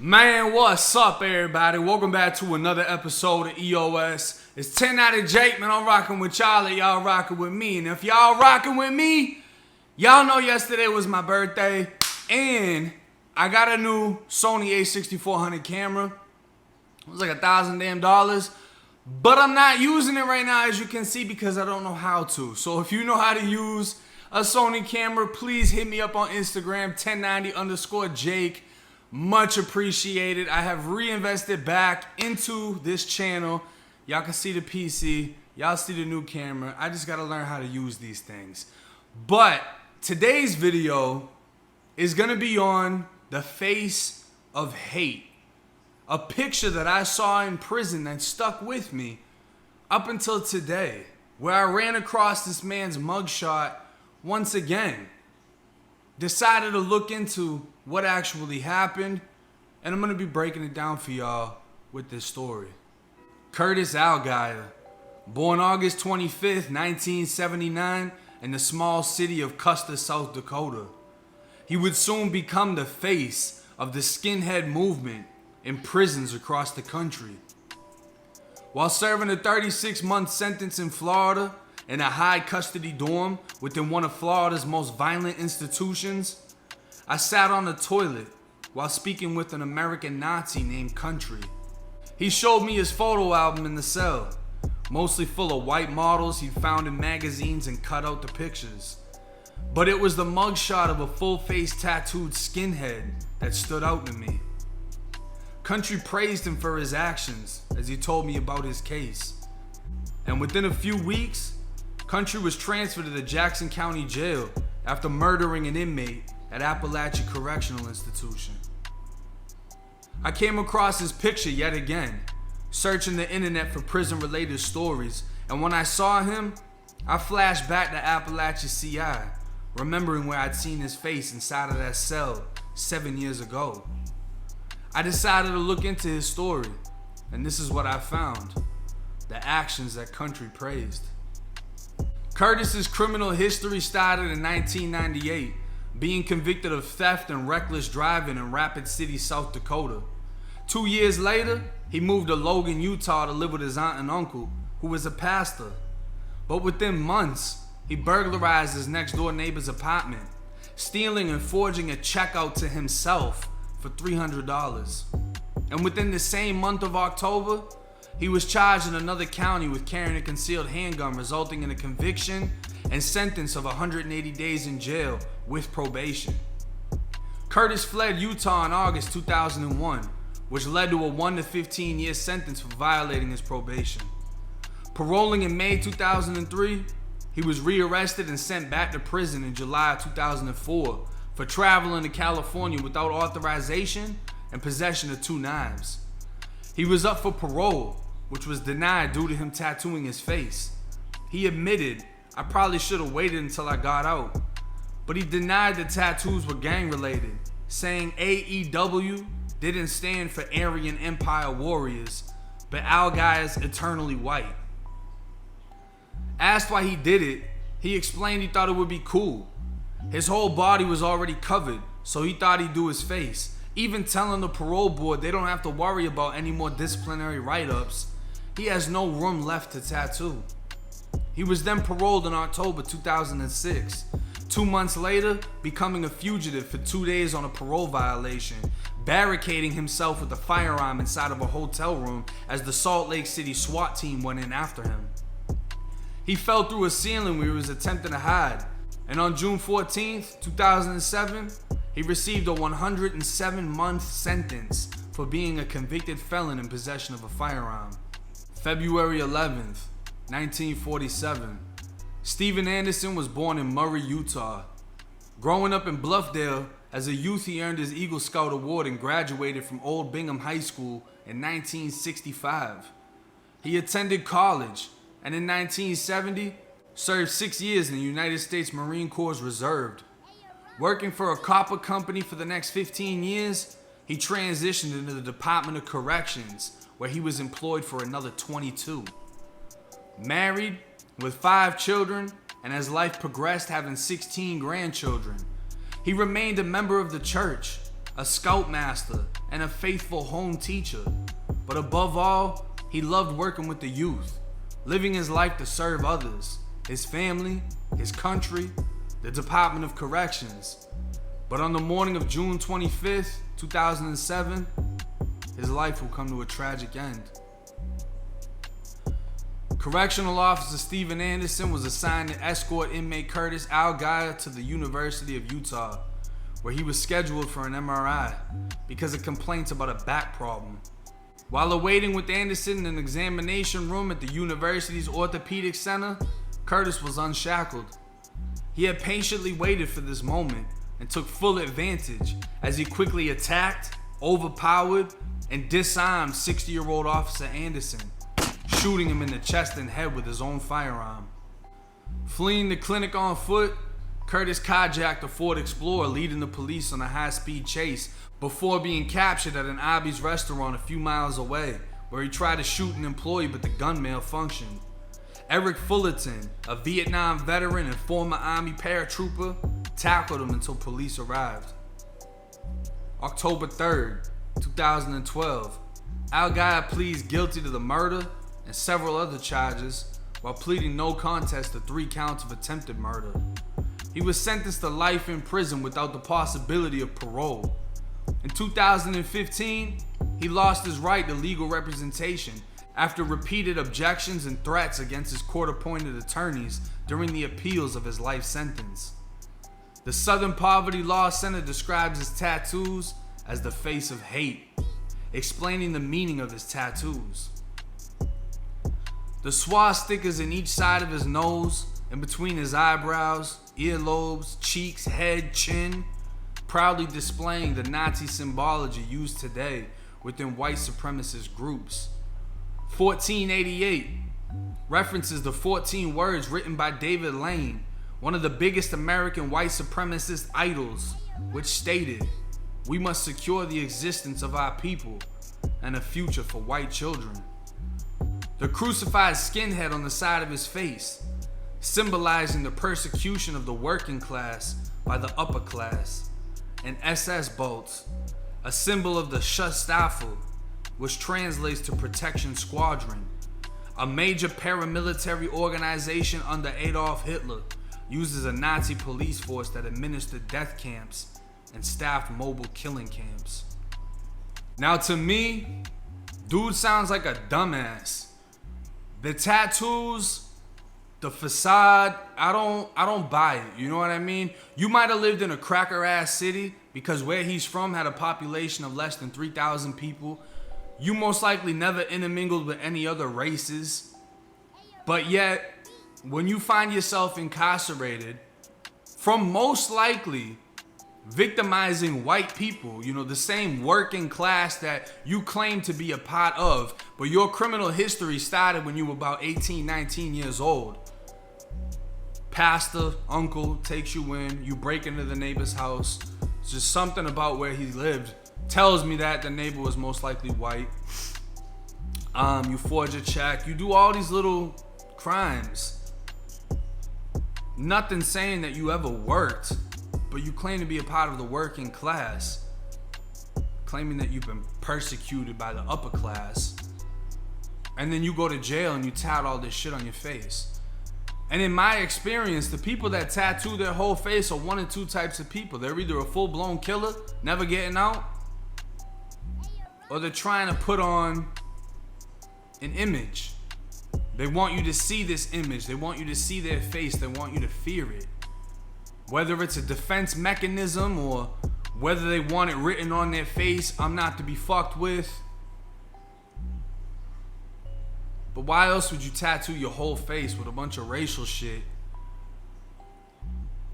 Man, what's up, everybody? Welcome back to another episode of EOS. It's 10 out of Jake, man. I'm rocking with y'all, and y'all rocking with me. And if y'all rocking with me, y'all know yesterday was my birthday, and I got a new Sony a6400 camera. It was like $1,000 damn, but I'm not using it right now, as you can see, because I don't know how to. So if you know how to use a Sony camera, please hit me up on Instagram, 1090_Jake. Much appreciated. I have reinvested back into this channel. Y'all can see the PC. Y'all see the new camera. I just got to learn how to use these things. But today's video is going to be on the face of hate. A picture that I saw in prison that stuck with me up until today, where I ran across this man's mugshot once again. Decided to look into what actually happened, and I'm going to be breaking it down for y'all with this story. Curtis Allgaier, born August 25th, 1979, in the small city of Custer, South Dakota. He would soon become the face of the skinhead movement in prisons across the country. While serving a 36-month sentence in Florida, in a high custody dorm within one of Florida's most violent institutions, I sat on the toilet while speaking with an American Nazi named Country. He showed me his photo album in the cell, mostly full of white models he'd found in magazines and cut out the pictures. But it was the mugshot of a full-face tattooed skinhead that stood out to me. Country praised him for his actions as he told me about his case. And within a few weeks, Country was transferred to the Jackson County Jail after murdering an inmate at Appalachia Correctional Institution. I came across his picture yet again, searching the internet for prison-related stories, and when I saw him, I flashed back to Appalachia CI, remembering where I'd seen his face inside of that cell 7 years ago. I decided to look into his story, and this is what I found: the actions that Country praised. Curtis's criminal history started in 1998, being convicted of theft and reckless driving in Rapid City, South Dakota. 2 years later, he moved to Logan, Utah to live with his aunt and uncle, who was a pastor. But within months, he burglarized his next-door neighbor's apartment, stealing and forging a check out to himself for $300. And within the same month of October, he was charged in another county with carrying a concealed handgun, resulting in a conviction and sentence of 180 days in jail with probation. Curtis fled Utah in August 2001, which led to a 1 to 15 year sentence for violating his probation. Paroling in May 2003, he was rearrested and sent back to prison in July 2004 for traveling to California without authorization and possession of 2 knives. He was up for parole, which was denied due to him tattooing his face. He admitted, "I probably should have waited until I got out," but he denied the tattoos were gang-related, saying AEW didn't stand for Aryan Empire Warriors, but Allgaier's eternally white. Asked why he did it, he explained he thought it would be cool. His whole body was already covered, so he thought he'd do his face, even telling the parole board they don't have to worry about any more disciplinary write-ups. He has no room left to tattoo. He was then paroled in October 2006. 2 months later, becoming a fugitive for 2 days on a parole violation, barricading himself with a firearm inside of a hotel room as the Salt Lake City SWAT team went in after him. He fell through a ceiling where he was attempting to hide, and on June 14th, 2007, he received a 107-month sentence for being a convicted felon in possession of a firearm. February 11th, 1947. Steven Anderson was born in Murray, Utah. Growing up in Bluffdale, as a youth he earned his Eagle Scout Award and graduated from Old Bingham High School in 1965. He attended college, and in 1970, served 6 years in the United States Marine Corps Reserve. Working for a copper company for the next 15 years, he transitioned into the Department of Corrections, where he was employed for another 22. Married, with 5 children, and as life progressed, having 16 grandchildren. He remained a member of the church, a scoutmaster, and a faithful home teacher. But above all, he loved working with the youth, living his life to serve others, his family, his country, the Department of Corrections. But on the morning of June 25th, 2007, his life will come to a tragic end. Correctional Officer Steven Anderson was assigned to escort inmate Curtis Al-Ghaya to the University of Utah, where he was scheduled for an MRI because of complaints about a back problem. While awaiting with Anderson in an examination room at the university's orthopedic center, Curtis was unshackled. He had patiently waited for this moment and took full advantage as he quickly attacked, overpowered, and disarmed 60-year-old Officer Anderson, shooting him in the chest and head with his own firearm. Fleeing the clinic on foot, Curtis carjacked a Ford Explorer, leading the police on a high-speed chase before being captured at an Arby's restaurant a few miles away, where he tried to shoot an employee but the gun malfunctioned. Eric Fullerton, a Vietnam veteran and former Army paratrooper, tackled him until police arrived. October 3rd, 2012, Al-Ghaya pleads guilty to the murder and several other charges while pleading no contest to 3 counts of attempted murder. He was sentenced to life in prison without the possibility of parole. In 2015, he lost his right to legal representation after repeated objections and threats against his court-appointed attorneys during the appeals of his life sentence. The Southern Poverty Law Center describes his tattoos as the face of hate, explaining the meaning of his tattoos. The swastikas in each side of his nose and between his eyebrows, earlobes, cheeks, head, chin, proudly displaying the Nazi symbology used today within white supremacist groups. 1488 references the 14 words written by David Lane, one of the biggest American white supremacist idols, which stated, "We must secure the existence of our people and a future for white children." The crucified skinhead on the side of his face, symbolizing the persecution of the working class by the upper class, and SS bolts, a symbol of the Schutzstaffel, which translates to Protection Squadron, a major paramilitary organization under Adolf Hitler, used as a Nazi police force that administered death camps and staffed mobile killing camps. Now to me, dude sounds like a dumbass. The tattoos, the facade, I don't buy it. You know what I mean? You might have lived in a cracker ass city because where he's from had a population of less than 3,000 people. You most likely never intermingled with any other races. But yet, when you find yourself incarcerated from most likely victimizing white people, you know, the same working class that you claim to be a part of, but your criminal history started when you were about 18, 19 years old. Pastor, uncle takes you in, you break into the neighbor's house. It's just something about where he lived tells me that the neighbor was most likely white. You forge a check, you do all these little crimes. Nothing saying that you ever worked, but you claim to be a part of the working class, claiming that you've been persecuted by the upper class, and then you go to jail and you tout all this shit on your face. And in my experience, the people that tattoo their whole face are one of two types of people. They're either a full-blown killer, never getting out, or they're trying to put on an image. They want you to see this image. They want you to see their face. They want you to fear it. Whether it's a defense mechanism or whether they want it written on their face, I'm not to be fucked with. But why else would you tattoo your whole face with a bunch of racial shit?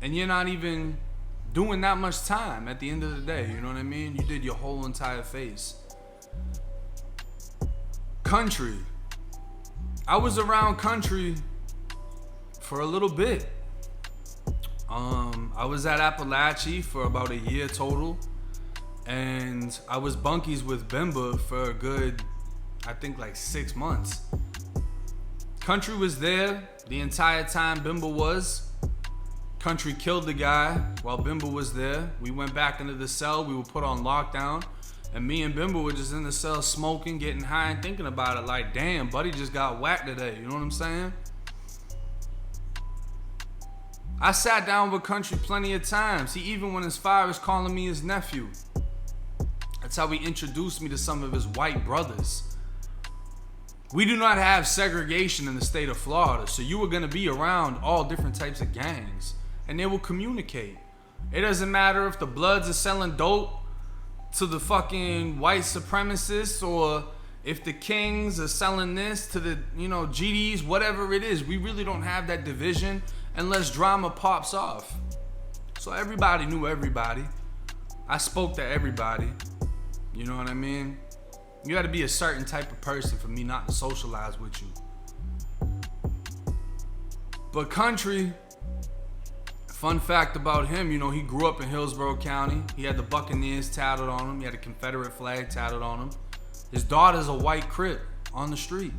And you're not even doing that much time at the end of the day, you know what I mean? You did your whole entire face. Country. I was around country for a little bit. I was at Appalachia for about a year total, and I was bunkies with Bimba for a good, I think like 6 months. Country was there the entire time Bimba was. Country killed the guy while Bimbo was there. We went back into the cell. We were put on lockdown. And me and Bimbo were just in the cell smoking, getting high, and thinking about it like, damn, buddy just got whacked today. You know what I'm saying? I sat down with Country plenty of times. He even went as far as calling me his nephew. That's how he introduced me to some of his white brothers. We do not have segregation in the state of Florida, so you are going to be around all different types of gangs, and they will communicate. It doesn't matter if the Bloods are selling dope to the fucking white supremacists, or if the Kings are selling this to the, GDs, whatever it is. We really don't have that division unless drama pops off. So everybody knew everybody. I spoke to everybody. You know what I mean? You gotta be a certain type of person for me not to socialize with you. But Country, fun fact about him, he grew up in Hillsborough County. He had the Buccaneers tatted on him. He had a Confederate flag tatted on him. His daughter's a white Crip on the street.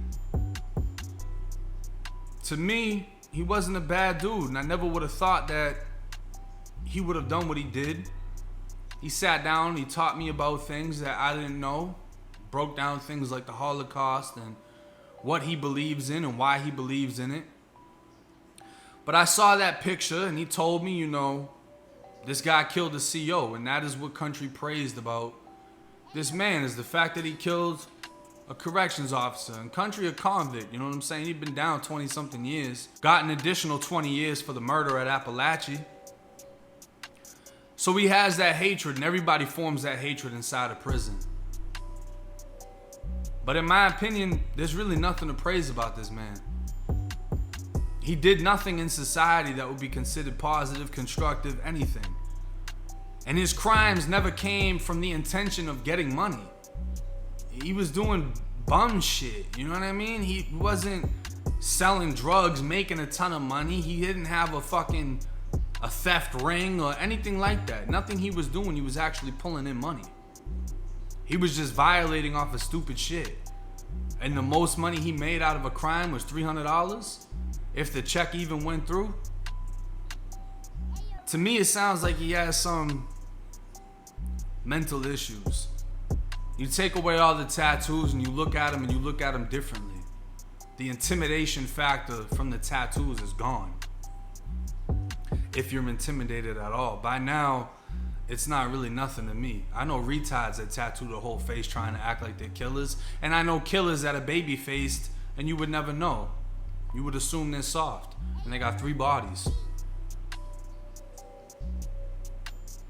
To me, he wasn't a bad dude, and I never would have thought that he would have done what he did. He sat down, he taught me about things that I didn't know, broke down things like the Holocaust and what he believes in and why he believes in it. But I saw that picture and he told me, this guy killed the CO, and that is what Country praised about this man, is the fact that he killed a corrections officer. And Country a convict, you know what I'm saying? He'd been down 20 something years, got an additional 20 years for the murder at Appalachia. So he has that hatred, and everybody forms that hatred inside of prison. But in my opinion, there's really nothing to praise about this man. He did nothing in society that would be considered positive, constructive, anything. And his crimes never came from the intention of getting money. He was doing bum shit, you know what I mean? He wasn't selling drugs, making a ton of money. He didn't have a theft ring or anything like that. Nothing he was doing, he was actually pulling in money. He was just violating off of stupid shit. And the most money he made out of a crime was $300, if the check even went through. To me, it sounds like he has some mental issues. You take away all the tattoos and you look at him, and you look at him differently. The intimidation factor from the tattoos is gone. If you're intimidated at all. By now, it's not really nothing to me. I know retards that tattoo the whole face trying to act like they're killers. And I know killers that are baby-faced and you would never know. You would assume they're soft. And they got 3 bodies.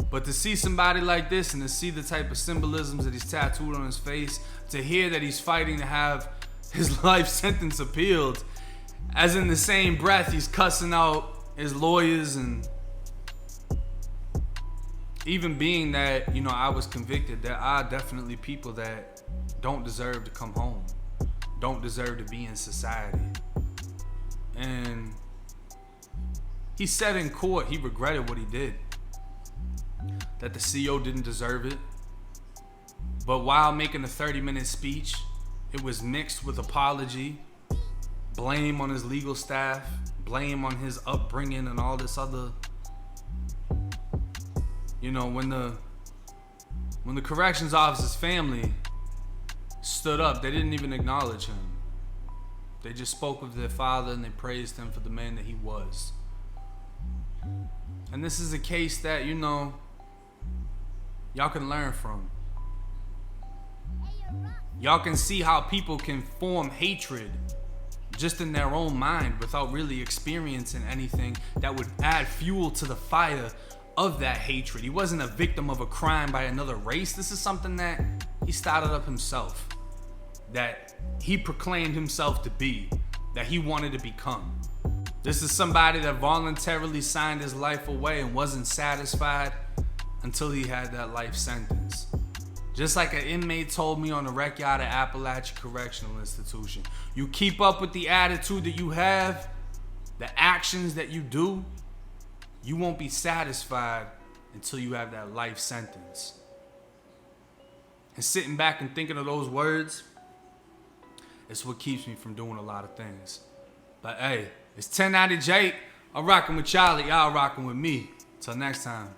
But to see somebody like this and to see the type of symbolisms that he's tattooed on his face, to hear that he's fighting to have his life sentence appealed, as in the same breath he's cussing out his lawyers, and even being that, I was convicted, there are definitely people that don't deserve to come home, don't deserve to be in society. And he said in court he regretted what he did, that the CO didn't deserve it. But while making a 30-minute speech, it was mixed with apology, blame on his legal staff, blame on his upbringing, and all this other. When the corrections officer's family stood up, they didn't even acknowledge him. They just spoke of their father and they praised him for the man that he was. And this is a case that, y'all can learn from. Y'all can see how people can form hatred just in their own mind without really experiencing anything that would add fuel to the fire of that hatred. He wasn't a victim of a crime by another race. This is something that he started up himself, that he proclaimed himself to be, that he wanted to become. This is somebody that voluntarily signed his life away and wasn't satisfied until he had that life sentence. Just like an inmate told me on the rec yard at Appalachia Correctional Institution, you keep up with the attitude that you have, the actions that you do, you won't be satisfied until you have that life sentence. And sitting back and thinking of those words, it's what keeps me from doing a lot of things. But hey, it's 1090 Jake. I'm rocking with Charlie. Y'all rocking with me. Till next time.